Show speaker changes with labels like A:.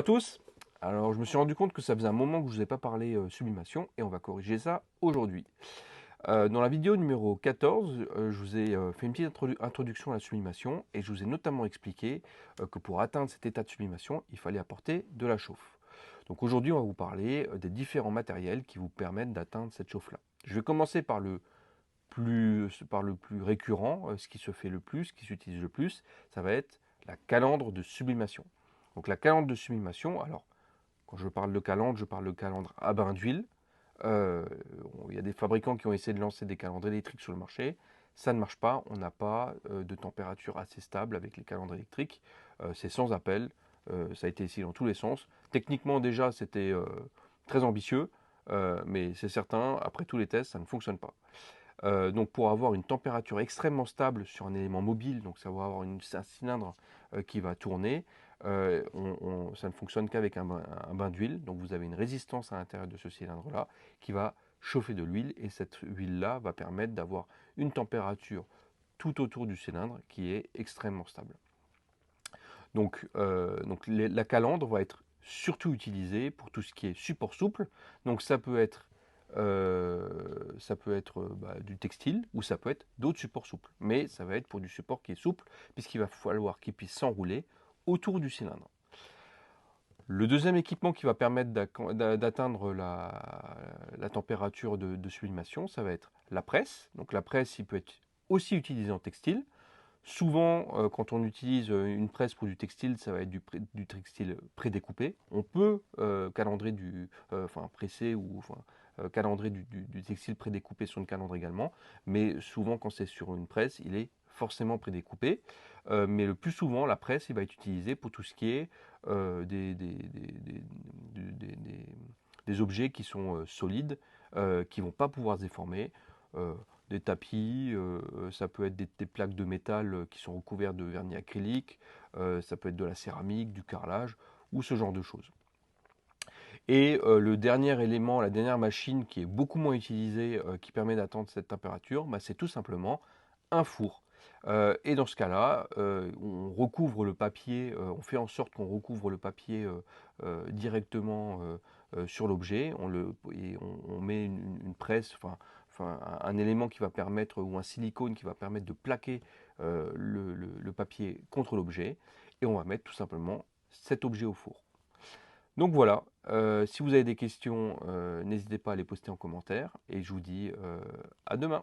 A: à tous. Alors, je me suis rendu compte que ça faisait un moment que je vous ai pas parlé sublimation et on va corriger ça aujourd'hui. Dans la vidéo numéro 14, je vous ai fait une petite introduction à la sublimation et je vous ai notamment expliqué que pour atteindre cet état de sublimation, il fallait apporter de la chauffe. Donc aujourd'hui, on va vous parler des différents matériels qui vous permettent d'atteindre cette chauffe-là. Je vais commencer par le plus récurrent, ce qui se fait le plus, ce qui s'utilise le plus, ça va être la calandre de sublimation. Donc la calandre de sublimation, alors quand je parle de calandre à bain d'huile. Euh, il y a des fabricants qui ont essayé de lancer des calandres électriques sur le marché. Ça ne marche pas, on n'a pas de température assez stable avec les calandres électriques. C'est sans appel, ça a été essayé dans tous les sens. Techniquement déjà c'était très ambitieux, mais c'est certain, après tous les tests, ça ne fonctionne pas. Donc pour avoir une température extrêmement stable sur un élément mobile, donc ça va avoir un cylindre qui va tourner, ça ne fonctionne qu'avec un bain d'huile. Donc vous avez une résistance à l'intérieur de ce cylindre-là qui va chauffer de l'huile et cette huile-là va permettre d'avoir une température tout autour du cylindre qui est extrêmement stable. Donc la calandre va être surtout utilisée pour tout ce qui est support souple. Donc ça peut être du textile ou ça peut être d'autres supports souples. Mais ça va être pour du support qui est souple puisqu'il va falloir qu'il puisse s'enrouler autour du cylindre. Le deuxième équipement qui va permettre d'atteindre la température de sublimation, ça va être la presse. Donc la presse, il peut être aussi utilisé en textile. Souvent, quand on utilise une presse pour du textile, ça va être du textile prédécoupé. On peut presser ou calendrer du textile prédécoupé sur une calandre également, mais souvent quand c'est sur une presse, il est forcément prédécoupé. Mais le plus souvent, la presse, il va être utilisé pour tout ce qui est des objets qui sont solides, qui ne vont pas pouvoir se déformer. Euh, des tapis, ça peut être des plaques de métal qui sont recouvertes de vernis acrylique, ça peut être de la céramique, du carrelage ou ce genre de choses. Et le dernier élément, la dernière machine qui est beaucoup moins utilisée, qui permet d'atteindre cette température, bah, c'est tout simplement un four. Et dans ce cas-là, on recouvre le papier, on fait en sorte qu'on recouvre le papier directement sur l'objet, on met une presse, un élément qui va permettre, ou un silicone qui va permettre de plaquer le papier contre l'objet, et on va mettre tout simplement cet objet au four. Donc voilà, si vous avez des questions, n'hésitez pas à les poster en commentaire, et je vous dis à demain.